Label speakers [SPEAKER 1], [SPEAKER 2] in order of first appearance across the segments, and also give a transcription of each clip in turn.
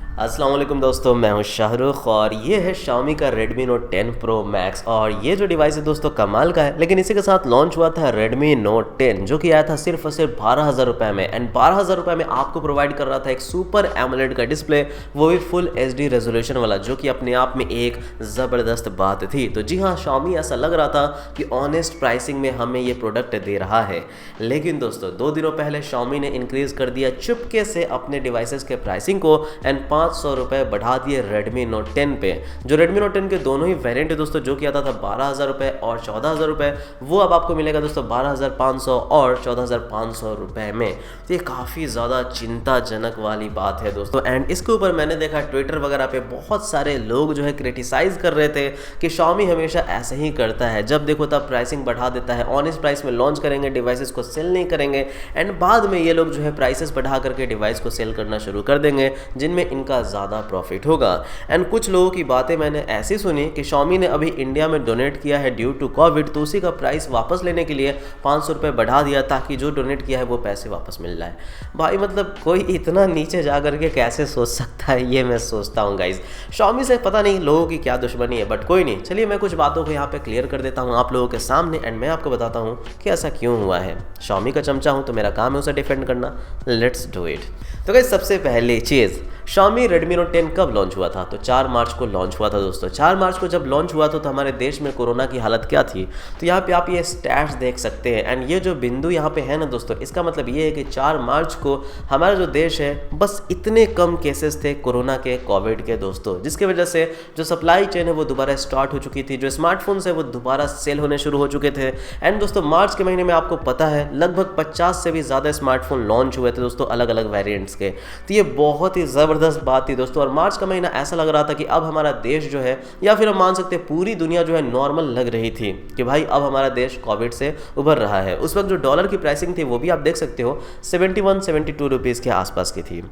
[SPEAKER 1] अस्सलाम वालेकुम दोस्तों, मैं हूं शाहरुख और ये है Xiaomi का Redmi Note 10 Pro Max। और ये जो डिवाइस है दोस्तों कमाल का है, लेकिन इसी के साथ लॉन्च हुआ था Redmi Note 10 जो कि आया था सिर्फ और सिर्फ 12,000 रुपये में। एंड 12,000 रुपये में आपको प्रोवाइड कर रहा था एक सुपर एमोलेड का डिस्प्ले, वो भी फुल HD रेजोल्यूशन वाला, जो कि अपने आप में एक ज़बरदस्त बात थी। तो जी हाँ, Xiaomi ऐसा लग रहा था कि ऑनेस्ट प्राइसिंग में हमें ये प्रोडक्ट दे रहा है। लेकिन दोस्तों 2 दिनों पहले Xiaomi ने इंक्रीज़ कर दिया चुपके से अपने डिवाइसेस के प्राइसिंग को एंड 500 रुपये बढ़ा दिए Redmi Note 10 पे। जो Redmi Note 10 के दोनों ही वेरिएंट है दोस्तों, जो कि आता था 12,000 रुपये और 14,000 रुपये, वो अब आपको मिलेगा दोस्तों 12,500 और 14,500 रुपये में। तो ये काफ़ी ज़्यादा चिंताजनक वाली बात है दोस्तों। एंड इसके ऊपर मैंने देखा ट्विटर वगैरह पे बहुत सारे लोग जो है क्रिटिसाइज़ कर रहे थे कि Xiaomi हमेशा ऐसे ही करता है, जब देखो तब प्राइसिंग बढ़ा देता है, ऑनेस्ट प्राइस में लॉन्च करेंगे, डिवाइसेस को सेल नहीं करेंगे एंड बाद में ये लोग जो है प्राइसेस बढ़ा करके डिवाइस को सेल करना शुरू कर देंगे, जिनमें इनका ज़्यादा प्रॉफिट होगा। एंड कुछ लोगों की बातें मैंने ऐसी सुनी कि Xiaomi ने अभी इंडिया में डोनेट किया है ड्यू टू कोविड, तो उसी का प्राइस वापस लेने के लिए 500 रुपये बढ़ा दिया ताकि जो डोनेट किया है वो पैसे वापस मिल जाए। भाई मतलब कोई इतना नीचे जा करके कैसे सोच सकता है, ये मैं सोचता हूँ गाइज। Xiaomi से पता नहीं लोगों की क्या दुश्मनी है, बट कोई नहीं, चलिए मैं कुछ बातों को यहाँ पे क्लियर कर देता हूँ आप लोगों के सामने एंड मैं आपको बताता हूँ कि ऐसा क्यों हुआ है। Xiaomi का चमचा हूँ तो मेरा काम है उसे डिफेंड करना। Let's do it. तो गाइज सबसे पहली चीज़, Xiaomi Redmi Note 10 कब लॉन्च हुआ था? तो 4 मार्च को लॉन्च हुआ था दोस्तों। 4 मार्च को जब लॉन्च हुआ तो हमारे देश में कोरोना की हालत क्या थी? तो यहाँ पे आप ये स्टैट्स देख सकते हैं एंड ये जो बिंदु यहाँ पे है ना दोस्तों, इसका मतलब ये है कि 4 मार्च को हमारा जो देश है बस इतने कम केसेस थे कोरोना के, कोविड के दोस्तों, जिसकी वजह से जो सप्लाई चेन है वो दोबारा स्टार्ट हो चुकी थी, जो स्मार्टफोन्स है वो दोबारा सेल होने शुरू हो चुके थे। एंड दोस्तों मार्च के महीने में आपको पता है लगभग 50 से भी ज़्यादा स्मार्टफोन लॉन्च हुए थे दोस्तों, अलग अलग वेरियंट्स के। तो ये बहुत ही ज़बरदस्त बात थी दोस्तों। और मार्च का महीना ऐसा लग रहा था कि अब हमारा देश जो है, या फिर हम मान सकते हैं पूरी दुनिया जो है नॉर्मल लग रही थी कि भाई अब हमारा देश कोविड से उभर रहा है। उस वक्त जो डॉलर की प्राइसिंग थी वो भी आप देख सकते हो 71-72 रुपीज़ के आसपास की थी।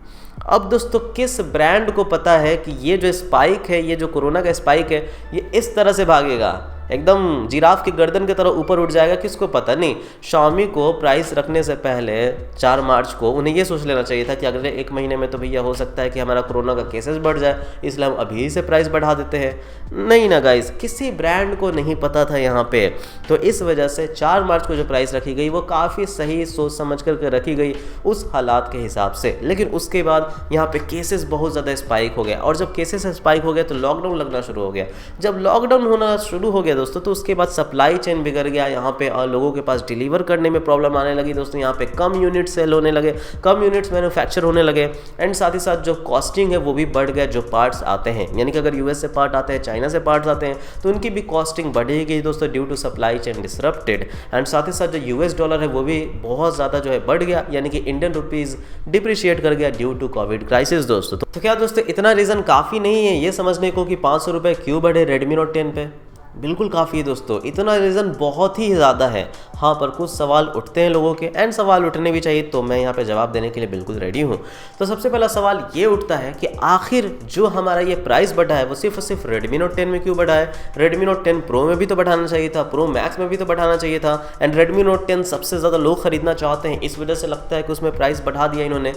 [SPEAKER 1] अब दोस्तों किस ब्रांड को पता है कि ये जो स्पाइक है, ये जो कोरोना का स्पाइक है, ये इस तरह से भागेगा, एकदम जिराफ की गर्दन की तरह ऊपर उठ जाएगा? किसको पता। नहीं, Xiaomi को प्राइस रखने से पहले 4 मार्च को उन्हें ये सोच लेना चाहिए था कि अगले 1 महीने में तो भैया हो सकता है कि हमारा कोरोना का केसेस बढ़ जाए, इसलिए हम अभी से प्राइस बढ़ा देते हैं। नहीं ना गाइस, किसी ब्रांड को नहीं पता था यहाँ पे। तो इस वजह से 4 मार्च को जो प्राइस रखी गई वो काफ़ी सही सोच समझ कर रखी गई उस हालात के हिसाब से। लेकिन उसके बाद यहाँ पे केसेस बहुत ज़्यादा स्पाइक हो गए और जब केसेस स्पाइक हो गए तो लॉकडाउन लगना शुरू हो गया। जब लॉकडाउन होना शुरू हो गया दोस्तों, तो उसके बाद सप्लाई चेन बिगड़ गया, यहाँ पे लोगों के पास डिलीवर करने में प्रॉब्लम आने लगी दोस्तों। यहाँ पे कम यूनिट सेल होने लगे, कम यूनिट्स मैन्युफैक्चर होने लगे एंड साथ ही साथ जो कॉस्टिंग है वो भी बढ़ गया। जो पार्ट्स आते हैं, यानी कि अगर यूएस से पार्ट आते हैं, चाइना से पार्ट्स आते हैं, तो उनकी भी कॉस्टिंग बढ़ी गई दोस्तों due to supply chain disrupted. And साथ ही साथ जो यूएस डॉलर है वो भी बहुत ज़्यादा जो है बढ़ गया, यानी कि इंडियन रुपीज़ डिप्रिशिएट कर गया ड्यू टू कोविड क्राइसिस दोस्तों। तो क्या दोस्तों इतना रीज़न काफ़ी नहीं है ये समझने को कि 500 रुपये क्यों बढ़े Redmi Note 10 पे? बिल्कुल काफ़ी है दोस्तों, इतना रीज़न बहुत ही ज़्यादा है। हाँ, पर कुछ सवाल उठते हैं लोगों के एंड सवाल उठने भी चाहिए, तो मैं यहाँ पे जवाब देने के लिए बिल्कुल रेडी हूँ। तो सबसे पहला सवाल ये उठता है कि आखिर जो हमारा ये प्राइस बढ़ा है वो सिर्फ और सिर्फ Redmi Note 10 में क्यों बढ़ा है? Redmi Note 10 Pro में भी तो बढ़ाना चाहिए था, Pro Max में भी तो बढ़ाना चाहिए था। एंड Redmi Note 10 सबसे ज़्यादा लोग खरीदना चाहते हैं, इस वजह से लगता है कि उसमें प्राइस बढ़ा दिया इन्होंने।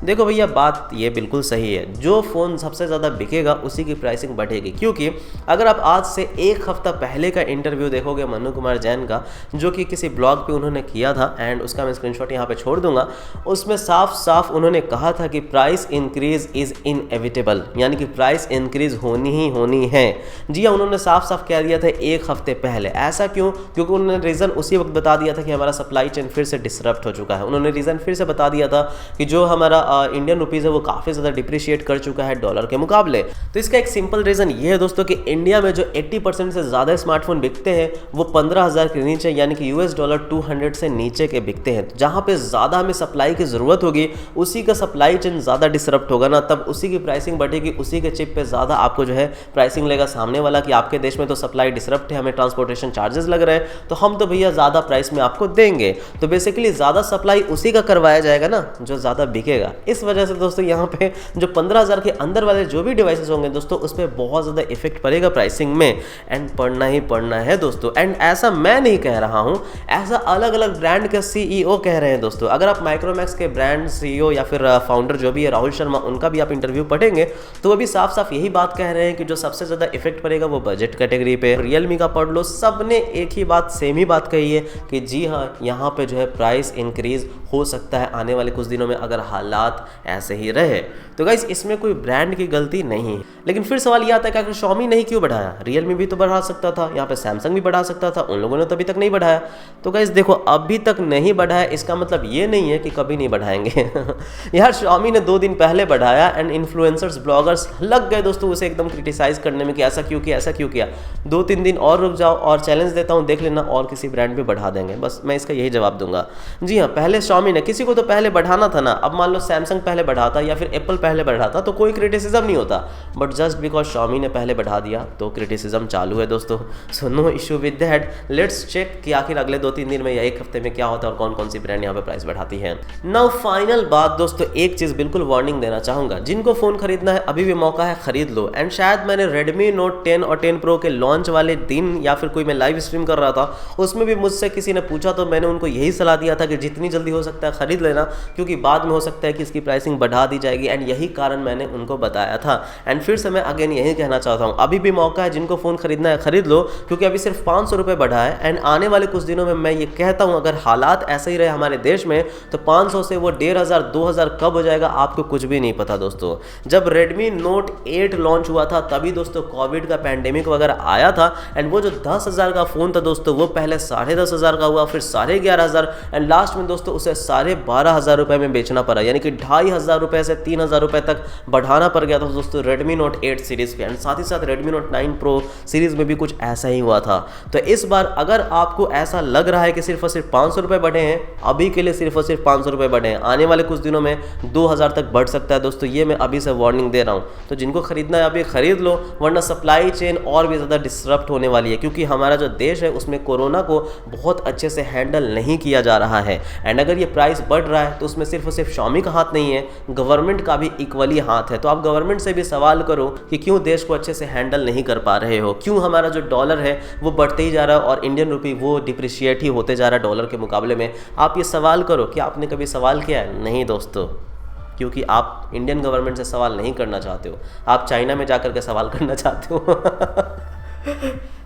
[SPEAKER 1] देखो भैया, बात ये बिल्कुल सही है, जो फ़ोन सबसे ज़्यादा बिकेगा उसी की प्राइसिंग बढ़ेगी। क्योंकि अगर आप आज से 1 हफ्ता पहले का इंटरव्यू देखोगे मनु कुमार जैन का, जो कि किसी ब्लॉग पे उन्होंने किया था एंड उसका मैं स्क्रीनशॉट यहाँ पे छोड़ दूंगा, उसमें साफ साफ उन्होंने कहा था कि प्राइस इंक्रीज इज़ इनएविटेबल, यानी कि प्राइस इंक्रीज होनी ही होनी है। जी हाँ, उन्होंने साफ साफ कह दिया था 1 हफ्ते पहले। ऐसा क्यों? क्योंकि उन्होंने रीज़न उसी वक्त बता दिया था कि हमारा सप्लाई चेन फिर से डिसरप्ट हो चुका है। उन्होंने रीज़न फिर से बता दिया था कि जो हमारा इंडियन रुपीज़ है वो काफ़ी ज़्यादा डिप्रिशिएट कर चुका है डॉलर के मुकाबले। तो इसका एक सिंपल रीज़न ये है दोस्तों कि इंडिया में जो 80% से ज़्यादा स्मार्टफोन बिकते हैं वो 15,000 के नीचे, यानी कि $200 से नीचे के बिकते हैं। जहाँ पे ज़्यादा हमें सप्लाई की ज़रूरत होगी उसी का सप्लाई चेन ज़्यादा डिसरप्ट होगा ना, तब उसी की प्राइसिंग बढ़ेगी, उसी के चिप पे ज़्यादा आपको जो है प्राइसिंग लेगा सामने वाला कि आपके देश में तो सप्लाई डिसरप्ट है, हमें ट्रांसपोर्टेशन चार्जेस लग रहे हैं, तो हम तो भैया ज़्यादा प्राइस में आपको देंगे। तो बेसिकली ज़्यादा सप्लाई उसी का करवाया जाएगा ना जो ज़्यादा बिकेगा। इस वजह से दोस्तों यहाँ पे जो 15,000 के अंदर वाले जो भी डिवाइसेस होंगे दोस्तों, उस पर बहुत ज़्यादा इफेक्ट पड़ेगा प्राइसिंग में। एंड पढ़ना ही पढ़ना है दोस्तों। एंड ऐसा मैं नहीं कह रहा हूँ, ऐसा अलग अलग ब्रांड के CEO कह रहे हैं दोस्तों। अगर आप माइक्रोमैक्स के ब्रांड CEO या फिर फाउंडर जो भी है राहुल शर्मा, उनका भी आप इंटरव्यू पढ़ेंगे तो वो भी साफ साफ यही बात कह रहे हैं कि जो सबसे ज़्यादा इफेक्ट पड़ेगा वो बजट कैटेगरी पे। रियलमी का पढ़ लो, सब ने एक ही बात, सेम ही बात कही है कि जी हाँ, यहाँ पे जो है प्राइस इंक्रीज हो सकता है आने वाले कुछ दिनों में अगर हालात ऐसे ही रहे। तो गाइस इसमें कोई ब्रांड की गलती नहीं है। लेकिन फिर सवाल ये आता है कि आखिर Xiaomi नहीं क्यों बढ़ाया? रियलमी भी तो बढ़ा सकता था, यहाँ पे सैमसंग भी बढ़ा सकता था, उन लोगों ने तो अभी तक नहीं बढ़ाया। तो गाइस देखो, अभी तक नहीं बढ़ाया इसका मतलब ये नहीं है कि कभी नहीं बढ़ाएंगे। यार Xiaomi ने 2 दिन पहले बढ़ाया एंड इन्फ्लुएंसर्स ब्लॉगर्स लग गए दोस्तों उसे एकदम क्रिटिसाइज करने में कि ऐसा क्यों किया, ऐसा क्यों किया। 2-3 दिन और रुक जाओ और चैलेंज देता हूँ, देख लेना और किसी ब्रांड भी बढ़ा देंगे। बस मैं इसका यही जवाब दूंगा। जी हाँ, पहले Xiaomi ने, किसी को तो पहले बढ़ाना था ना। अब मान लो सैमसंग पहले बढ़ाता या फिर एप्पल पहले बढ़ाता तो कोई क्रिटिसिज्म नहीं होता, बट जस्ट बिकॉज Xiaomi ने पहले बढ़ा दिया तो क्रिटिसिज्म चालू है दोस्तों। So no issue with that. Let's check कि आखिर अगले 2-3 दिन में या 1 हफ्ते में क्या होता है और कौन कौन सी ब्रांड यहाँ पे प्राइस बढ़ाती है। नाउ फाइनल बात दोस्तों, एक चीज़ बिल्कुल वार्निंग देना चाहूँगा, जिनको फ़ोन खरीदना है अभी भी मौका है, खरीद लो। एंड शायद मैंने Redmi Note 10 और 10 Pro के लॉन्च वाले दिन या फिर कोई मैं लाइव स्ट्रीम कर रहा था उसमें भी मुझसे किसी ने पूछा तो मैंने उनको यही सलाह दिया था कि जितनी जल्दी हो सकता है खरीद लेना, क्योंकि बाद में हो सकता है कि इसकी प्राइसिंग बढ़ा दी जाएगी। एंड यही कारण मैंने उनको बताया था। एंड फिर से मैं अगेन यही कहना चाहता हूँ, अभी भी मौका है, जिनको फ़ोन खरीदना है खरीद लो, क्योंकि अभी सिर्फ 500 रुपये बढ़ा है। एंड आने वाले कुछ दिनों में मैं ये कहता हूँ अगर हालात ऐसे ही रहे हमारे देश में तो 500 से वो 1500-2000 कब हो जाएगा आपको कुछ भी नहीं पता दोस्तों। जब Redmi Note 8 लॉन्च हुआ था तभी दोस्तों कोविड का पैंडेमिक वगैरह आया था। एंड वो जो 10,000 का फ़ोन था दोस्तों वो पहले 10,500 का हुआ, फिर 11,500 एंड लास्ट में दोस्तों उसे 12,500 रुपये में बेचना पड़ा, यानी कि 2,500 रुपये से 3,000 रुपये तक बढ़ाना पड़ गया था दोस्तों Redmi Note 8 सीरीज़ पे। एंड साथ ही साथ Redmi Note 9 Pro सीरीज़ में भी कुछ ऐसा ही हुआ था। तो इस बार अगर आपको ऐसा लग रहा है कि सिर्फ और सिर्फ 500 रुपये बढ़े हैं, अभी के लिए सिर्फ और सिर्फ 500 रुपये बढ़े हैं, आने वाले कुछ दिनों में 2,000 तक बढ़ सकता है दोस्तों, ये मैं अभी से वार्निंग दे रहा हूँ। तो जिनको खरीदना है अभी खरीद लो, वरना सप्लाई चेन और भी ज़्यादा डिसरप्ट होने वाली है, क्योंकि हमारा जो देश है उसमें कोरोना को बहुत अच्छे से हैंडल नहीं किया जा रहा है। एंड अगर ये प्राइस बढ़ रहा है तो उसमें सिर्फ और सिर्फ Xiaomi का हाथ नहीं है, गवर्नमेंट का भी इक्वली हाथ है। तो आप गवर्नमेंट से भी सवाल करो कि क्यों देश को अच्छे से हैंडल नहीं कर पा रहे हो, क्यों हमारा जो डॉलर है वो बढ़ते ही जा रहा है और इंडियन रुपी वो डिप्रिशिएट ही होते जा रहा है डॉलर के मुकाबले में। आप ये सवाल करो। क्या आपने कभी सवाल किया है? नहीं दोस्तों, क्योंकि आप इंडियन गवर्नमेंट से सवाल नहीं करना चाहते हो, आप चाइना में जाकर के सवाल करना चाहते हो।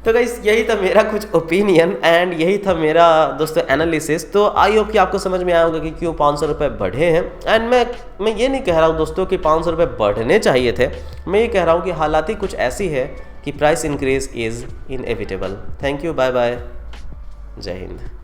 [SPEAKER 1] तो गाइस यही था मेरा कुछ ओपिनियन एंड यही था मेरा दोस्तों एनालिसिस। तो आई होप कि आपको समझ में आया होगा कि क्यों 500 रुपये बढ़े हैं। एंड मैं ये नहीं कह रहा हूँ दोस्तों कि 500 रुपये बढ़ने चाहिए थे, मैं ये कह रहा हूँ कि हालात ही कुछ ऐसी है कि price increase is inevitable. Thank you, bye bye, जय हिंद।